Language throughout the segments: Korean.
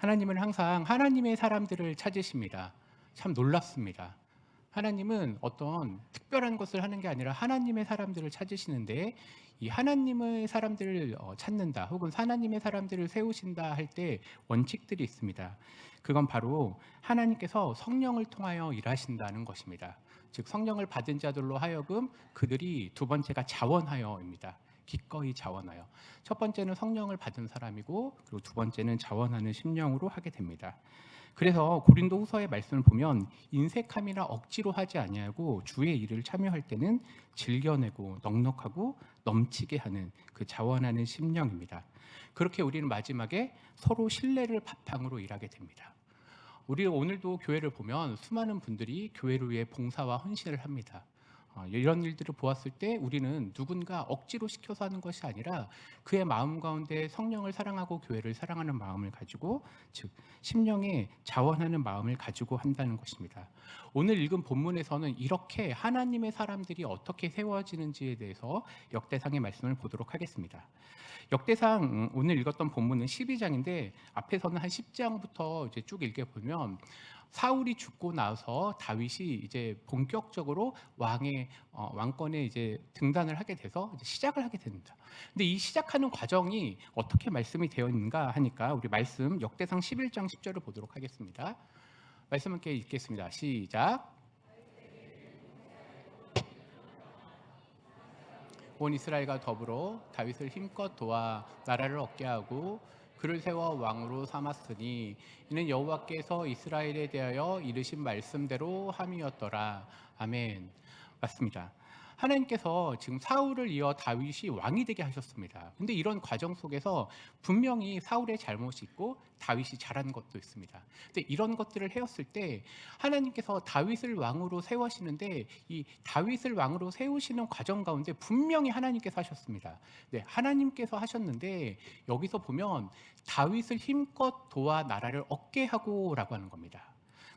하나님은 항상 하나님의 사람들을 찾으십니다. 참 놀랍습니다. 하나님은 어떤 특별한 것을 하는 게 아니라 하나님의 사람들을 찾으시는데, 이 하나님의 사람들을 찾는다 혹은 하나님의 사람들을 세우신다 할 때 원칙들이 있습니다. 그건 바로 하나님께서 성령을 통하여 일하신다는 것입니다. 즉 성령을 받은 자들로 하여금 그들이, 두 번째가 자원하여입니다. 기꺼이 자원하여. 첫 번째는 성령을 받은 사람이고, 그리고 두 번째는 자원하는 심령으로 하게 됩니다. 그래서 고린도후서의 말씀을 보면 인색함이나 억지로 하지 아니하고 주의 일을 참여할 때는 즐겨내고 넉넉하고 넘치게 하는 그 자원하는 심령입니다. 그렇게 우리는 마지막에 서로 신뢰를 바탕으로 일하게 됩니다. 우리 오늘도 교회를 보면 수많은 분들이 교회를 위해 봉사와 헌신을 합니다. 이런 일들을 보았을 때 우리는 누군가 억지로 시켜서 하는 것이 아니라 그의 마음 가운데 성령을 사랑하고 교회를 사랑하는 마음을 가지고, 즉 심령에 자원하는 마음을 가지고 한다는 것입니다. 오늘 읽은 본문에서는 이렇게 하나님의 사람들이 어떻게 세워지는지에 대해서 역대상의 말씀을 보도록 하겠습니다. 역대상 오늘 읽었던 본문은 12장인데 앞에서는 한 10장부터 이제 쭉 읽어보면 사울이 죽고 나서 다윗이 이제 본격적으로 왕권에 이제 등단을 하게 돼서 이제 시작을 하게 됩니다. 근데 이 시작하는 과정이 어떻게 말씀이 되어 있는가 하니까 우리 말씀 역대상 11장 10절을 보도록 하겠습니다. 말씀 함께 읽겠습니다. 시작. 온 이스라엘과 더불어 다윗을 힘껏 도와 나라를 얻게 하고 그를 세워 왕으로 삼았으니 이는 여호와께서 이스라엘에 대하여 이르신 말씀대로 함이었더라. 아멘. 맞습니다. 하나님께서 지금 사울을 이어 다윗이 왕이 되게 하셨습니다. 근데 이런 과정 속에서 분명히 사울의 잘못이 있고 다윗이 잘한 것도 있습니다. 근데 이런 것들을 해왔을 때 하나님께서 다윗을 왕으로 세우시는데, 이 다윗을 왕으로 세우시는 과정 가운데 분명히 하나님께서 하셨습니다. 네, 하나님께서 하셨는데 여기서 보면 다윗을 힘껏 도와 나라를 얻게 하고라고 하는 겁니다.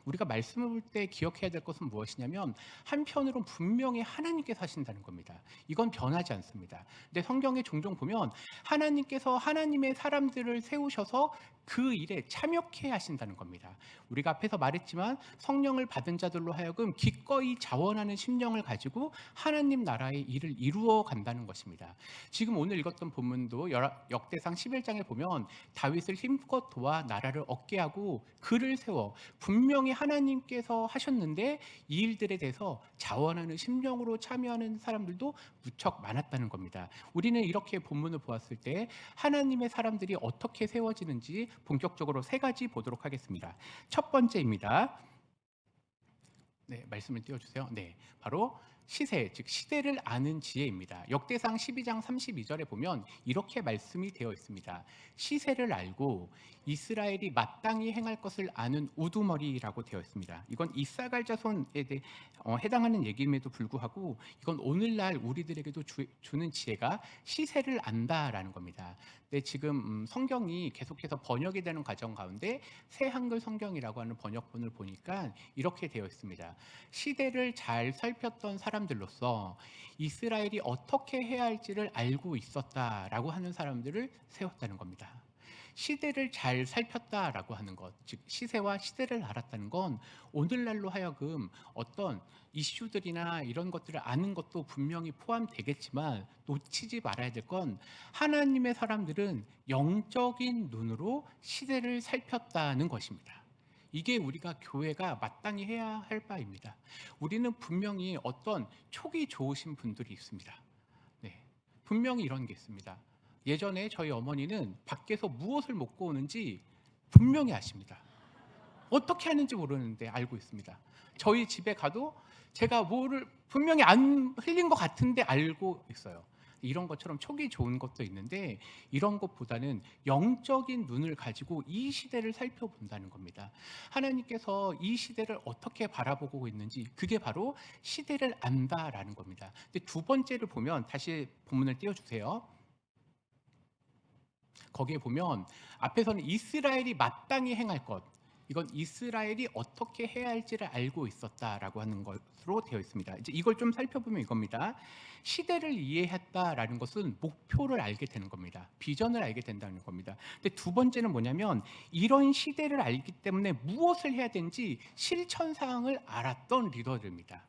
우리가 말씀을 볼 때 기억해야 될 것은 무엇이냐면 한편으로는 분명히 하나님께서 하신다는 겁니다. 이건 변하지 않습니다. 근데 성경에 종종 보면 하나님께서 하나님의 사람들을 세우셔서 그 일에 참여케 하신다는 겁니다. 우리가 앞에서 말했지만 성령을 받은 자들로 하여금 기꺼이 자원하는 심령을 가지고 하나님 나라의 일을 이루어 간다는 것입니다. 지금 오늘 읽었던 본문도 역대상 11장에 보면 다윗을 힘껏 도와 나라를 얻게 하고 그를 세워, 분명히 하나님께서 하셨는데 이 일들에 대해서 자원하는 심령으로 참여하는 사람들도 무척 많았다는 겁니다. 우리는 이렇게 본문을 보았을 때 하나님의 사람들이 어떻게 세워지는지 본격적으로 세 가지 보도록 하겠습니다. 첫 번째입니다. 네, 말씀을 띄워주세요. 네, 바로 시세, 즉 시대를 아는 지혜입니다. 역대상 12장 32절에 보면 이렇게 말씀이 되어 있습니다. 시세를 알고 이스라엘이 마땅히 행할 것을 아는 우두머리라고 되어 있습니다. 이건 이사갈 자손에 해당하는 얘기임에도 불구하고 이건 오늘날 우리들에게도 주는 지혜가 시세를 안다라는 겁니다. 근데 지금 성경이 계속해서 번역이 되는 과정 가운데 새 한글 성경이라고 하는 번역본을 보니까 이렇게 되어 있습니다. 시대를 잘 살폈던 사람들로서 이스라엘이 어떻게 해야 할지를 알고 있었다라고 하는 사람들을 세웠다는 겁니다. 시대를 잘 살폈다라고 하는 것, 즉 시세와 시대를 알았다는 건 오늘날로 하여금 어떤 이슈들이나 이런 것들을 아는 것도 분명히 포함되겠지만 놓치지 말아야 될 건 하나님의 사람들은 영적인 눈으로 시대를 살폈다는 것입니다. 이게 우리가 교회가 마땅히 해야 할 바입니다. 우리는 분명히 어떤 촉이 좋으신 분들이 있습니다. 네, 분명히 이런 게 있습니다. 예전에 저희 어머니는 밖에서 무엇을 먹고 오는지 분명히 아십니다. 어떻게 하는지 모르는데 알고 있습니다. 저희 집에 가도 제가 뭐를 분명히 안 흘린 것 같은데 알고 있어요. 이런 것처럼 촉이 좋은 것도 있는데 이런 것보다는 영적인 눈을 가지고 이 시대를 살펴본다는 겁니다. 하나님께서 이 시대를 어떻게 바라보고 있는지, 그게 바로 시대를 안다라는 겁니다. 근데 두 번째를 보면, 다시 본문을 띄워주세요. 거기에 보면 앞에서는 이스라엘이 마땅히 행할 것, 이건 이스라엘이 어떻게 해야 할지를 알고 있었다라고 하는 것으로 되어 있습니다. 이제 이걸 좀 살펴보면 이겁니다. 시대를 이해했다라는 것은 목표를 알게 되는 겁니다. 비전을 알게 된다는 겁니다. 근데 두 번째는 뭐냐면 이런 시대를 알기 때문에 무엇을 해야 되는지 실천 사항을 알았던 리더들입니다.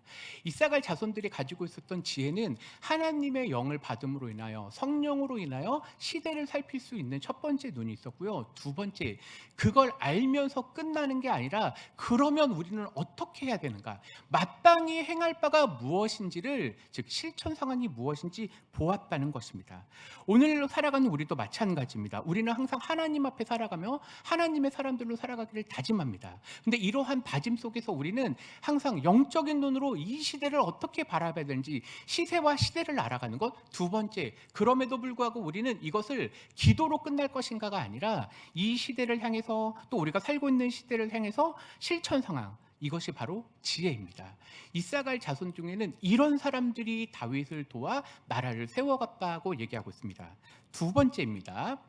이사갈 자손들이 가지고 있었던 지혜는 하나님의 영을 받음으로 인하여 성령으로 인하여 시대를 살필 수 있는 첫 번째 눈이 있었고요. 두 번째, 그걸 알면서 끝나는 게 아니라 그러면 우리는 어떻게 해야 되는가, 마땅히 행할 바가 무엇인지를, 즉 실천 상황이 무엇인지 보았다는 것입니다. 오늘 살아가는 우리도 마찬가지입니다. 우리는 항상 하나님 앞에 살아가며 하나님의 사람들로 살아가기를 다짐합니다. 근데 이러한 다짐 속에서 우리는 항상 영적인 눈으로 이 시대를 어떻게 바라봐야 되는지 시세와 시대를 알아가는 것. 두 번째, 그럼에도 불구하고 우리는 이것을 기도로 끝날 것인가가 아니라 이 시대를 향해서, 또 우리가 살고 있는 시대를 향해서 실천 상황, 이것이 바로 지혜입니다. 이사갈 자손 중에는 이런 사람들이 다윗을 도와 나라를 세워갔다고 얘기하고 있습니다. 두 번째입니다.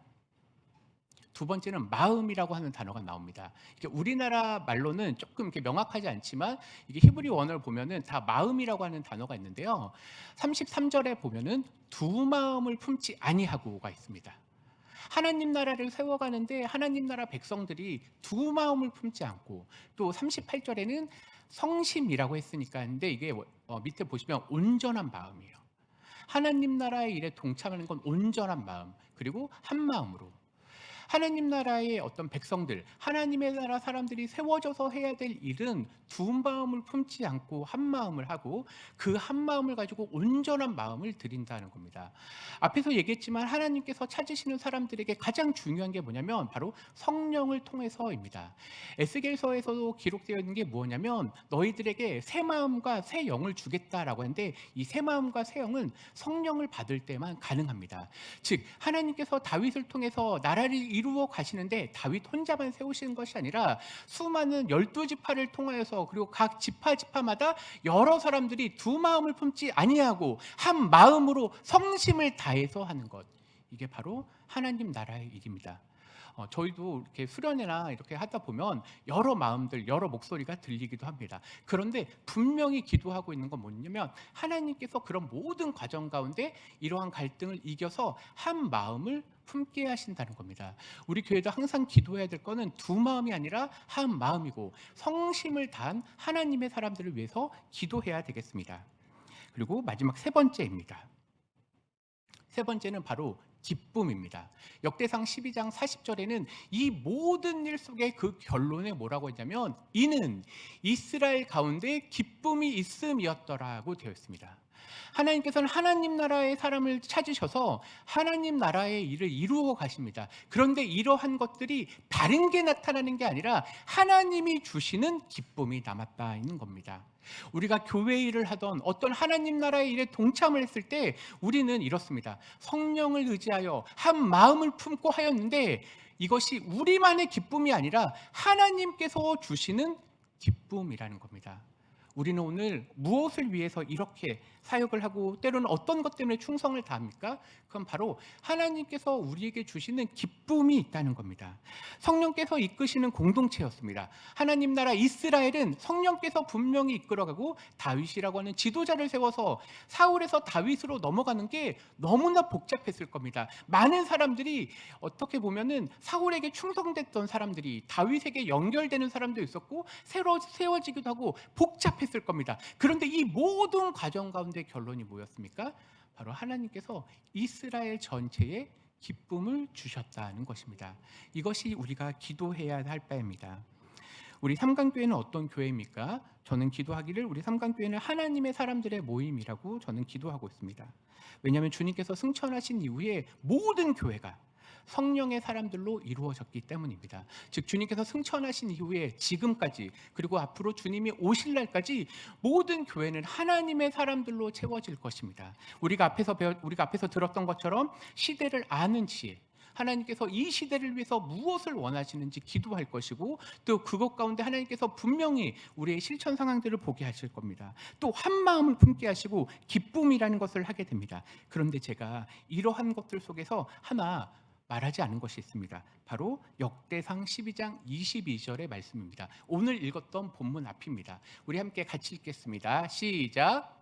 두 번째는 마음이라고 하는 단어가 나옵니다. 이게 우리나라 말로는 조금 이렇게 명확하지 않지만 이게 히브리 원어를 보면은 다 마음이라고 하는 단어가 있는데요. 33절에 보면은 두 마음을 품지 아니하고가 있습니다. 하나님 나라를 세워가는데 하나님 나라 백성들이 두 마음을 품지 않고, 또 38절에는 성심이라고 했으니까, 근데 이게 밑에 보시면 온전한 마음이에요. 하나님 나라의 일에 동참하는 건 온전한 마음, 그리고 한 마음으로 하나님 나라의 어떤 백성들, 하나님의 나라 사람들이 세워져서 해야 될 일은 두 마음을 품지 않고 한 마음을 하고 그 한 마음을 가지고 온전한 마음을 드린다는 겁니다. 앞에서 얘기했지만 하나님께서 찾으시는 사람들에게 가장 중요한 게 뭐냐면 바로 성령을 통해서입니다. 에스겔서에서도 기록되어 있는 게 뭐냐면 너희들에게 새 마음과 새 영을 주겠다라고 하는데, 이 새 마음과 새 영은 성령을 받을 때만 가능합니다. 즉 하나님께서 다윗을 통해서 나라를 이루어 가시는데 다윗 혼자만 세우시는 것이 아니라 수많은 12지파를 통하여서, 그리고 각 지파마다 여러 사람들이 두 마음을 품지 아니하고 한 마음으로 성심을 다해서 하는 것, 이게 바로 하나님 나라의 일입니다. 저희도 이렇게 수련회나 이렇게 하다 보면 여러 마음들, 여러 목소리가 들리기도 합니다. 그런데 분명히 기도하고 있는 건 뭐냐면 하나님께서 그런 모든 과정 가운데 이러한 갈등을 이겨서 한 마음을 품게 하신다는 겁니다. 우리 교회도 항상 기도해야 될 거는 두 마음이 아니라 한 마음이고 성심을 다한 하나님의 사람들을 위해서 기도해야 되겠습니다. 그리고 마지막 세 번째입니다. 세 번째는 바로 기쁨입니다. 역대상 12장 40절에는 이 모든 일 속에 그 결론에 뭐라고 했냐면 이는 이스라엘 가운데 기쁨이 있음이었더라고 되어 있습니다. 하나님께서는 하나님 나라의 사람을 찾으셔서 하나님 나라의 일을 이루어 가십니다. 그런데 이러한 것들이 다른 게 나타나는 게 아니라 하나님이 주시는 기쁨이 남았다 있는 겁니다. 우리가 교회 일을 하던 어떤 하나님 나라의 일에 동참을 했을 때 우리는 이렇습니다. 성령을 의지하여 한 마음을 품고 하였는데 이것이 우리만의 기쁨이 아니라 하나님께서 주시는 기쁨이라는 겁니다. 우리는 오늘 무엇을 위해서 이렇게 사역을 하고 때로는 어떤 것 때문에 충성을 다합니까? 그건 바로 하나님께서 우리에게 주시는 기쁨이 있다는 겁니다. 성령께서 이끄시는 공동체였습니다. 하나님 나라 이스라엘은 성령께서 분명히 이끌어가고 다윗이라고 하는 지도자를 세워서 사울에서 다윗으로 넘어가는 게 너무나 복잡했을 겁니다. 많은 사람들이 어떻게 보면은 사울에게 충성됐던 사람들이 다윗에게 연결되는 사람도 있었고 새로 세워지기도 하고 복잡했을 겁니다. 그런데 이 모든 과정 가운데 결론이 뭐였습니까? 바로 하나님께서 이스라엘 전체에 기쁨을 주셨다는 것입니다. 이것이 우리가 기도해야 할 바입니다. 우리 삼강교회는 어떤 교회입니까? 저는 기도하기를 우리 삼강교회는 하나님의 사람들의 모임이라고 저는 기도하고 있습니다. 왜냐하면 주님께서 승천하신 이후에 모든 교회가 성령의 사람들로 이루어졌기 때문입니다. 즉 주님께서 승천하신 이후에 지금까지, 그리고 앞으로 주님이 오실 날까지 모든 교회는 하나님의 사람들로 채워질 것입니다. 우리가 앞에서 들었던 것처럼 시대를 아는 지혜, 하나님께서 이 시대를 위해서 무엇을 원하시는지 기도할 것이고, 또 그것 가운데 하나님께서 분명히 우리의 실천 상황들을 보게 하실 겁니다. 또 한 마음을 품게 하시고 기쁨이라는 것을 하게 됩니다. 그런데 제가 이러한 것들 속에서 하나 말하지 않은 것이 있습니다. 바로 역대상 12장 22절의 말씀입니다. 오늘 읽었던 본문 앞입니다. 우리 함께 같이 읽겠습니다. 시작.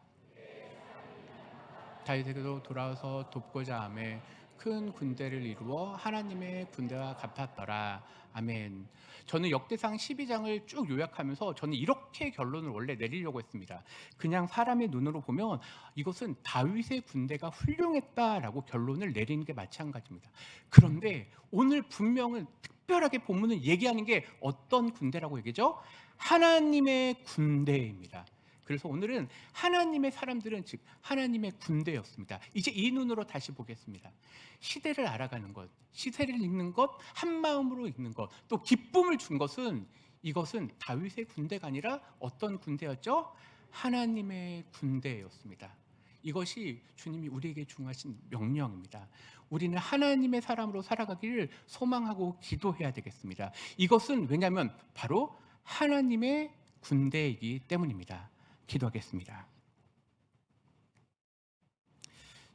다윗에게로 돌아와서 돕고자 하며 큰 군대를 이루어 하나님의 군대와 같았더라. 아멘. 저는 역대상 12장을 쭉 요약하면서 저는 이렇게 결론을 원래 내리려고 했습니다. 그냥 사람의 눈으로 보면 이것은 다윗의 군대가 훌륭했다라고 결론을 내리는 게 마찬가지입니다. 그런데 오늘 분명은 특별하게 본문은 얘기하는 게 어떤 군대라고 얘기죠? 하나님의 군대입니다. 그래서 오늘은 하나님의 사람들은 즉 하나님의 군대였습니다. 이제 이 눈으로 다시 보겠습니다. 시대를 알아가는 것, 시대를 읽는 것, 한 마음으로 읽는 것, 또 기쁨을 준 것은 이것은 다윗의 군대가 아니라 어떤 군대였죠? 하나님의 군대였습니다. 이것이 주님이 우리에게 중하신 명령입니다. 우리는 하나님의 사람으로 살아가기를 소망하고 기도해야 되겠습니다. 이것은 왜냐하면 바로 하나님의 군대이기 때문입니다. 기도하겠습니다.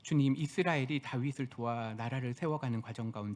주님, 이스라엘이 다윗을 도와 나라를 세워가는 과정 가운데